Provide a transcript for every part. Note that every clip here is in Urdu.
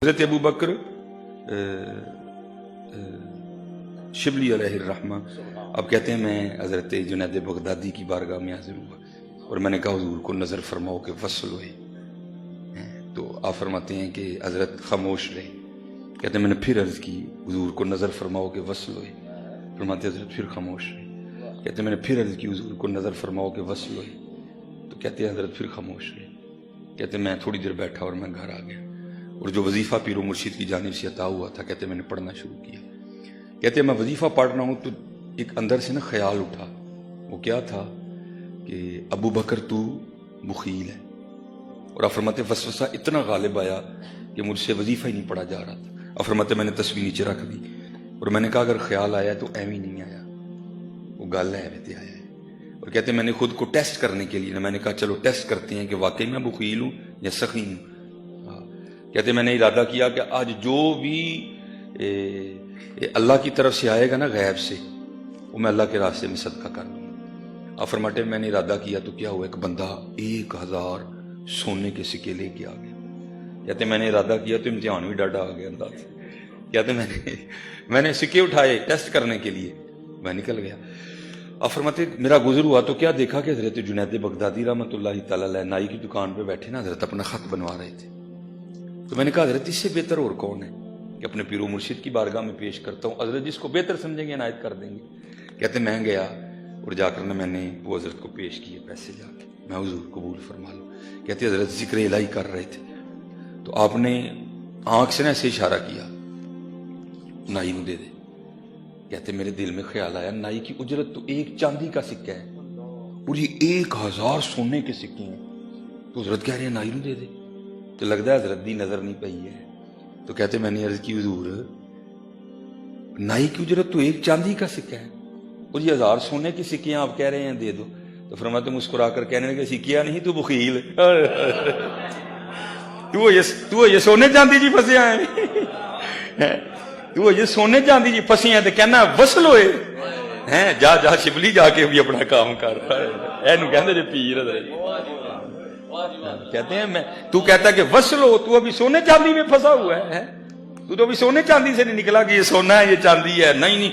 حضرت ابو بکر شبلی علیہ الرحمہ اب کہتے ہیں میں حضرت جنید بغدادی کی بارگاہ میں حاضر ہوا اور میں نے کہا حضور کو نظر فرماؤ کہ وصل ہوئے، تو آپ فرماتے ہیں کہ حضرت خاموش رہے۔ کہتے ہیں میں نے پھر عرض کی حضور کو نظر فرماؤ کہ وصل ہوئے، فرماتے حضرت پھر خاموش رہے۔ کہتے ہیں میں نے پھر عرض کی حضور کو نظر فرماؤ کہ وصل ہوئے، تو کہتے ہیں حضرت پھر خاموش رہے۔ کہتے ہیں میں تھوڑی دیر بیٹھا اور میں گھر آ گیا، اور جو وظیفہ پیر و مرشد کی جانب سے عطا ہوا تھا کہتے ہیں میں نے پڑھنا شروع کیا۔ کہتے ہیں میں وظیفہ پڑھ رہا ہوں تو ایک اندر سے نا خیال اٹھا، وہ کیا تھا کہ ابو بکر تو بخیل ہے، اور آپ فرماتے وسوسہ اتنا غالب آیا کہ مجھ سے وظیفہ ہی نہیں پڑھا جا رہا تھا۔ آپ فرماتے میں نے تسبیح نیچے رکھ دی اور میں نے کہا اگر خیال آیا تو ایویں نہیں آیا، وہ گل ہے ویسے آیا ہے۔ اور کہتے ہیں میں نے خود کو ٹیسٹ کرنے کے لیے میں نے کہا چلو ٹیسٹ کرتے ہیں کہ واقعی میں بخیل ہوں یا سخی ہوں۔ کہتے میں نے ارادہ کیا کہ آج جو بھی اللہ کی طرف سے آئے گا نا غیب سے، وہ میں اللہ کے راستے میں صدقہ کر دوں گا۔ آپ فرماتے میں نے ارادہ کیا تو کیا ہوا، ایک بندہ 1000 سونے کے سکے لے کے آ گیا۔ کہتے میں نے ارادہ کیا تو امتحان بھی ڈاڈا آ گیا انداز۔ کہتے میں نے سکے اٹھائے ٹیسٹ کرنے کے لیے، میں نکل گیا۔ آپ فرماتے میرا گزر ہوا تو کیا دیکھا کہ حضرت جنید بغدادی رحمۃ اللہ تعالی علیہ نائی کی دکان پہ بیٹھے نا حضرت اپنا خط بنوا رہے تھے۔ تو میں نے کہا حضرت اس سے بہتر اور کون ہے کہ اپنے پیر و مرشد کی بارگاہ میں پیش کرتا ہوں، حضرت جس کو بہتر سمجھیں گے عنایت کر دیں گے۔ کہتے میں گیا اور جا کر میں نے وہ حضرت کو پیش کیے پیسے، جا کے میں حضور قبول فرما لوں۔ کہتے حضرت ذکر الہی کر رہے تھے تو آپ نے آنکھ سے نہ ایسے اشارہ کیا نائی کو دے دے۔ کہتے میرے دل میں خیال آیا نائی کی اجرت تو ایک چاندی کا سکہ ہے اور یہ 1000 سونے کے سکے ہیں، تو حضرت کہہ رہے ہیں نائی کو دے دے، تو لگتا ہے حضرت دی نظر نہیں پئی ہے۔ تو کہتے میں نے عرض کی حضور نائی کی اجرت تو ایک چاندی کا سکہ ہے اور یہ 1000 سونے کے سکے آپ کہہ رہے ہیں دے دو۔ تو فرماتے مسکرا کر کہنے لگے سکیا نہیں تو بخیل تو یہ سونے چاندی جی پھسے آئے تو یہ سونے چاندی جی پھسی ہیں تو کہنا وصل ہوئے ہیں، جا جا شبلی جا کے بھی اپنا کام کر اینو کہندے جے پیر کہتے ہیں میں تو کہتا کہ وصل ہو، تو ابھی سونے چاندی میں پھنسا ہوا ہے، تو ابھی سونے چاندی سے نہیں نکلا کہ یہ سونا ہے یہ چاندی ہے۔ نہیں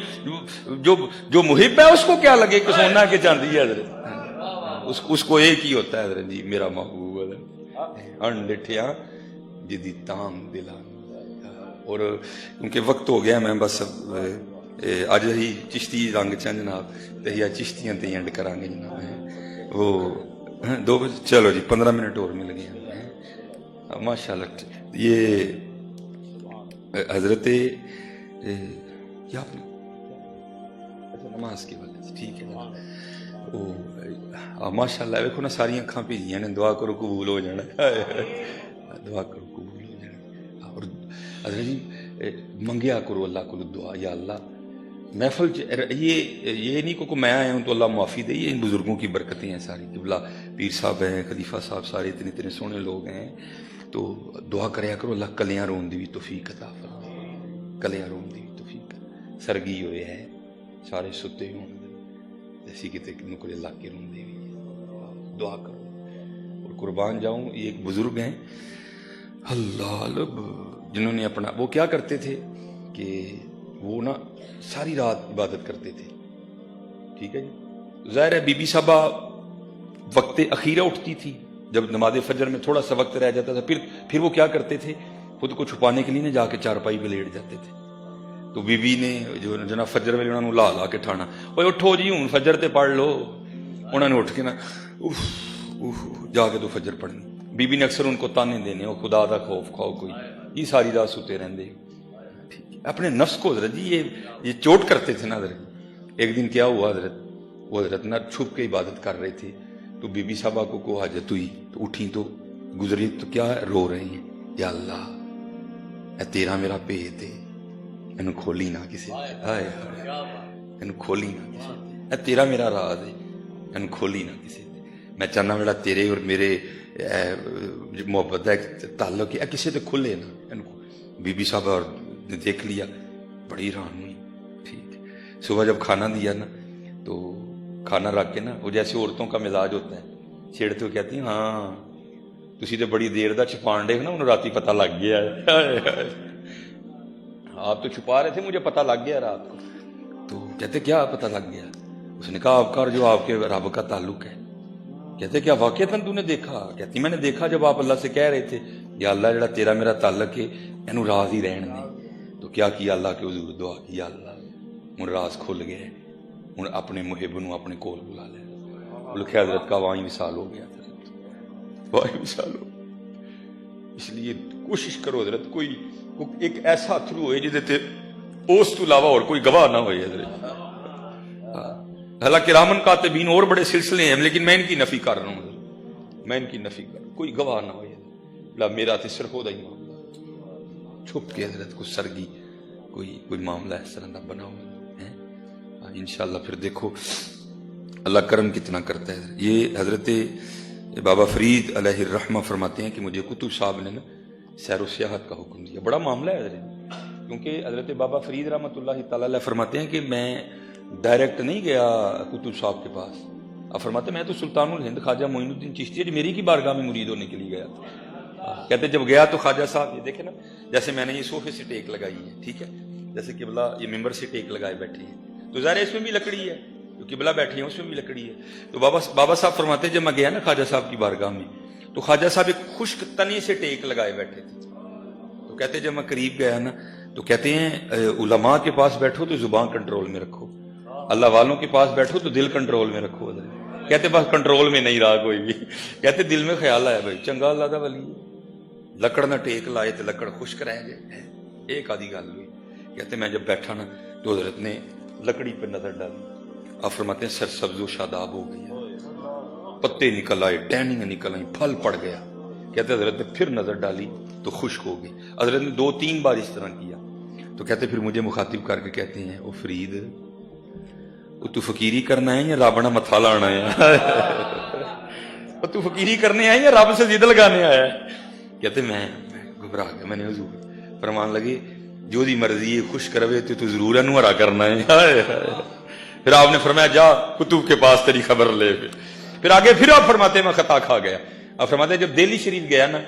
جو محب ہے اس کو کیا لگے کہ سونا ہے کہ چاندی ہے، حضرت اس کو ایک ہی ہوتا ہے حضرت جی میرا محبوب ان ڈٹھیا جدی تام دلان۔ اور کیونکہ وقت ہو گیا میں بس اج ہی چشتی رنگ چن جناب تے چشتیاں تے اینڈ کران گے جناب، وہ 2 چلو جی 15 منٹ اور مل گئے ہیں ماشاءاللہ۔ یہ حضرت کیا نماز کے والے ٹھیک ہے وہ ماشاءاللہ ویکھو نا ساری اکھاں بھیجیاں نے، دعا کرو قبول ہو جانا، دعا کرو قبول ہو جانا۔ اور حضرت جی منگیا کرو اللہ کو دعا، یا اللہ محفل یہ نہیں کہ میں آیا ہوں تو اللہ معافی دے، یہ ان بزرگوں کی برکتیں ہیں ساری، قبلہ پیر صاحب ہیں خلیفہ صاحب سارے اتنے سونے لوگ ہیں، تو دعا کریا کرو اللہ کلیاں رون دی بھی توفیق عطا فرمائے، کلیاں رون دی بھی توفیق۔ سرگی ہوئے ہیں سارے ستے ہوں جیسی کہ نکلے اللہ کے رون دی بھی، دعا کرو۔ اور قربان جاؤں یہ ایک بزرگ ہیں اللہ جنہوں نے اپنا وہ کیا کرتے تھے کہ وہ نا ساری رات عبادت کرتے تھے، ٹھیک ہے جی۔ ظاہر ہے بی بی صاحبہ وقت اخیرہ اٹھتی تھی، جب نماز فجر میں تھوڑا سا وقت رہ جاتا تھا پھر وہ کیا کرتے تھے خود کو چھپانے کے لیے نہ جا کے چارپائی پہ لیٹ جاتے تھے۔ تو بی بی نے جو جناب فجر ویلے انہوں نے لا کے ٹھانا، اوے اٹھو جی ہوں فجر تے پڑھ لو، انہوں نے اٹھ کے نا جا کے تو فجر پڑھنی۔ بی بی نے اکثر ان کو تانے دینے، وہ خدا دا خوف کھاؤ کوئی، یہ ساری رات سوتے رہندے اپنے نفس کو۔ حضرت جی یہ چوٹ کرتے تھے نا حضرت۔ ایک دن کیا ہوا حضرت، وہ حضرت نہ چھپ کے عبادت کر رہے تھے تو بی بی صاحبہ کو حاجت ہوئی تو اٹھی تو گزری تو کیا رو رہی ہیں، یا اللہ اے تیرا میرا بھید ہے اینو کھولی نہ کسی، ہائے اینو کھولی نہ کسی، اے تیرا میرا راز ہے اینو کھولی نہ کسی، میں چاہنا میرا تیرے اور میرے محبت کا تعلق ہے کسی تے کھلے نا۔ بی بی صاحبہ نے دیکھ لیا، بڑی حیران ہوئی، ٹھیک ہے۔ صبح جب کھانا دیا نا تو کھانا رکھ کے نا وہ جیسے عورتوں کا مزاج ہوتا ہے چھیڑتے ہوئے کہتی ہیں ہاں تسی تو بڑی دیر دا چھپان ڈے نا، انہوں راتی پتہ لگ گیا ہے آپ تو چھپا رہے تھے، مجھے پتہ لگ گیا رات کو. تو کہتے کیا پتہ لگ گیا؟ اس نے کہا آپ کا جو آپ کے رب کا تعلق ہے. کہتے کیا واقعتاً تو نے دیکھا؟ کہتی میں نے دیکھا جب آپ اللہ سے کہہ رہے تھے یا اللہ جڑا تیرا میرا تعلق ہے اینو راز ہی رہن دے. تو کیا اللہ کے حضور دعا کی، یا اللہ ہوں راز کھل گئے، ہوں اپنے محب نو اپنے کول بلا لے. لکھے حضرت کا وہیں وصال ہو گیا، وہیں وصال ہو. اس لیے کوشش کرو حضرت کوئی ایک ایسا تھرو ہوئے جہدے اس تو علاوہ اور کوئی گواہ نہ ہوئے حضرت. حالانکہ رامن کاتبین اور بڑے سلسلے ہیں، لیکن میں ان کی نفی کر رہا ہوں، میں ان کی نفی کر رہا ہوں. کوئی گواہ نہ ہوئے لا میرا تو صرف ہوتا ہی معاملہ چھپ کے حضرت کو سرگی کوئی معاملہ اس طرح نہ بناؤ. انشاءاللہ پھر دیکھو اللہ کرم کتنا کرتا ہے. یہ حضرت بابا فرید علیہ الرحمہ فرماتے ہیں کہ مجھے کتب صاحب نے نا سیر و سیاحت کا حکم دیا. بڑا معاملہ ہے حضرت، کیونکہ حضرت بابا فرید رحمۃ اللہ تعالی علیہ فرماتے ہیں کہ میں ڈائریکٹ نہیں گیا کتب صاحب کے پاس. اب فرماتے میں تو سلطان الہند خواجہ معین الدین چشتی میری کی بارگاہ میں مرید ہونے کے لیے گیا تھا. کہتے جب گیا تو خواجہ صاحب یہ دیکھیں نا، جیسے میں نے یہ صوفے سے ٹیک لگائی ہے، ٹھیک ہے، جیسے قبلہ یہ ممبر سے ٹیک لگائے بیٹھے ہیں، تو ظاہر ہے اس میں بھی لکڑی ہے، جو قبلہ بیٹھے ہیں اس میں بھی لکڑی ہے. تو بابا صاحب فرماتے جب میں گیا نا خواجہ صاحب کی بارگاہ میں، تو خواجہ صاحب ایک خشک تنی سے ٹیک لگائے بیٹھے تھے. تو کہتے جب میں قریب گیا نا تو کہتے ہیں علماء کے پاس بیٹھو تو زبان کنٹرول میں رکھو، اللہ والوں کے پاس بیٹھو تو دل کنٹرول میں رکھو. کہتے بس کنٹرول میں نہیں رہا کوئی بھی. کہتے دل میں خیال آیا بھائی چنگا اللہ دا ولی لکڑ نہ ٹیک لائے تو لکڑ خشک رہ جائے. ایک آدھی گل ہوئی. کہتے میں جب بیٹھا نا تو حضرت نے لکڑی پہ نظر ڈالی. آپ فرماتے ہیں سر سبز و شاداب ہو گئی، پتے نکل آئے، ٹہنیاں نکل آئیں، پھل پڑ گیا. کہتے حضرت نے پھر نظر ڈالی تو خشک ہو گئی. حضرت نے 2-3 بار اس طرح کیا. تو کہتے پھر مجھے مخاطب کر کے کہتے ہیں او فرید تو فقیری کرنا ہے یا رب نہ متھا لانا ہے؟ تو فقیری کرنے آئے یا رب سے ضد لگانے آیا ہے؟ کہتے میں گھبرا گیا. میں نے حضور فرمان لگے جو دی مرضی ہے خوش کروے تو ضرور انو ہرا کرنا ہے. پھر آپ نے فرمایا جا کتب کے پاس تیری خبر لے. پھر آگے پھر آپ فرماتے ہیں میں خطا کھا گیا. آپ فرماتے ہیں جب دہلی شریف گیا نا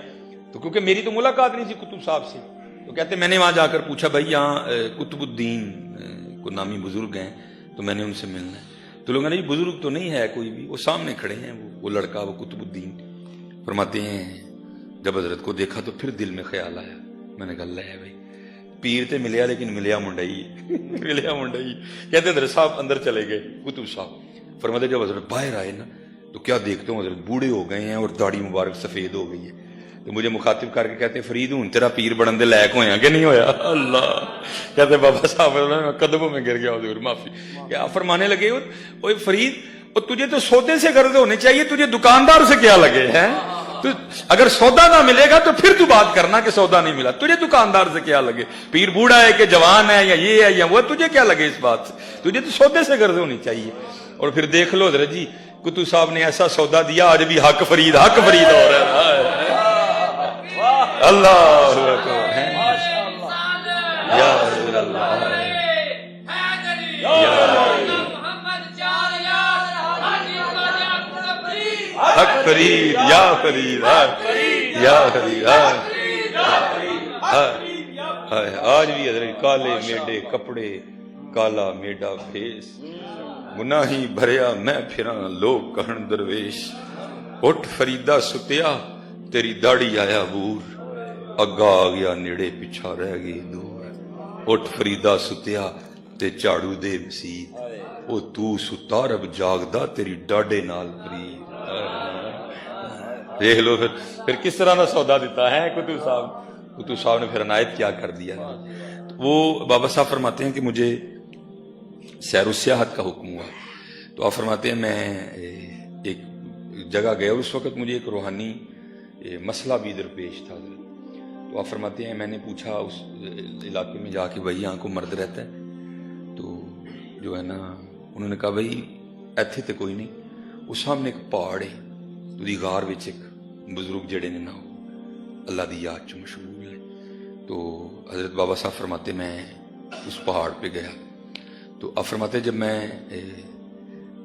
تو کیونکہ میری تو ملاقات نہیں تھی کتب صاحب سے، تو کہتے میں نے وہاں جا کر پوچھا بھائی یہاں قطب الدین کو نامی بزرگ ہیں تو میں نے ان سے ملنا ہے. تو لوگوں نے یہ بزرگ تو نہیں ہے کوئی بھی، وہ سامنے کھڑے ہیں وہ لڑکا وہ قطب الدین. فرماتے ہیں جب حضرت کو دیکھا تو پھر دل میں خیال آیا. میں نے کہا لے بھائی پیر تے ملیا لیکن ملیا منڈائی ملیا منڈائی. کہتے حضرت صاحب اندر چلے گئے قطب صاحب. فرماتے جب حضرت باہر آئے نا تو کیا دیکھتے ہوں حضرت بوڑھے ہو گئے ہیں اور داڑھی مبارک سفید ہو گئی ہے. تو مجھے مخاطب کر کے کہتے ہیں فرید ہوں تیرا پیر بڑھن دے لائق ہویا کہ نہیں ہویا؟ اللہ. کہتے بابا صاحب قدموں میں گر گیا حضور معافی. کیا فرمانے لگے اوے فرید تجھے تو سودے سے غرض ہونے چاہیے، تجھے دکاندار سے کیا لگے ہیں؟ تو اگر سودا نہ ملے گا تو پھر تو بات کرنا کہ سودا نہیں ملا، تجھے دکاندار سے کیا لگے؟ پیر بوڑھا ہے کہ جوان ہے یا یہ ہے یا وہ، تجھے کیا لگے اس بات سے؟ تجھے تو سودے سے غرض ہونی چاہیے. اور پھر دیکھ لو حضرت جی کتب صاحب نے ایسا سودا دیا آج بھی حق فرید ہو رہا ہے. اللہ یا رسول اللہ حق فرید یا فرید یا فرید. آج بھی حضرت کالے میڈے کپڑے کالا میڈا فیس گناہی بھریا میں پھراں لوگ کہن درویش. اٹھ فریدہ ستیا تیری داڑھی آیا بور اگا آ گیا نیڑے پیچھا رہ گئی دور. اٹھ فریدہ ستیا تے جھاڑو دے مسیت او تو ستا رب جاگدا تیری ڈاڈے نال فرید. دیکھ لو پھر کس طرح کا سودا دیتا ہے کتب صاحب. کتب صاحب نے پھر عنایت کیا کر دیا. وہ بابا صاحب فرماتے ہیں کہ مجھے سیر و سیاحت کا حکم ہوا. تو آپ فرماتے ہیں میں ایک جگہ گیا اور اس وقت مجھے ایک روحانی مسئلہ بھی درپیش تھا. تو آپ فرماتے ہیں میں نے پوچھا اس علاقے میں جا کے بھائی یہاں کو مرد رہتا ہے؟ تو جو ہے نا انہوں نے کہا بھائی ایتھے تے کوئی نہیں، اس سامنے ایک پہاڑ ہے تو غار وچ ایک بزرگ جڑے نے نا اللہ دی یاد چ مشغول ہے. تو حضرت بابا صاحب فرماتے میں اس پہاڑ پہ گیا. تو آپ فرماتے جب میں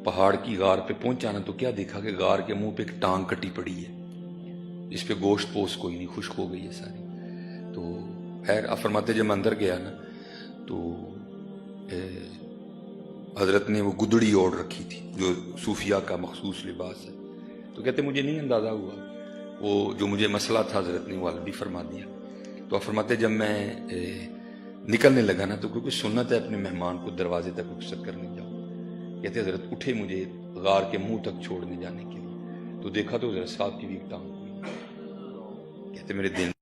پہاڑ کی غار پہ پہنچا نا تو کیا دیکھا کہ غار کے منہ پہ ایک ٹانگ کٹی پڑی ہے. اس پہ گوشت پوست کوئی نہیں، خشک ہو گئی ہے ساری. تو خیر آپ فرماتے جب میں اندر گیا نا تو حضرت نے وہ گدڑی اوڑھ رکھی تھی جو صوفیہ کا مخصوص لباس ہے. تو کہتے مجھے نہیں اندازہ ہوا، وہ جو مجھے مسئلہ تھا حضرت نے وہ عربی فرما دیا. تو آپ فرماتے جب میں نکلنے لگا نا تو کیونکہ سنت ہے اپنے مہمان کو دروازے تک رخصت کرنے جاؤ. کہتے حضرت اٹھے مجھے غار کے منہ تک چھوڑنے جانے کے لیے، تو دیکھا تو حضرت صاحب کی بھی ٹانگ ہوئی. کہتے میرے دل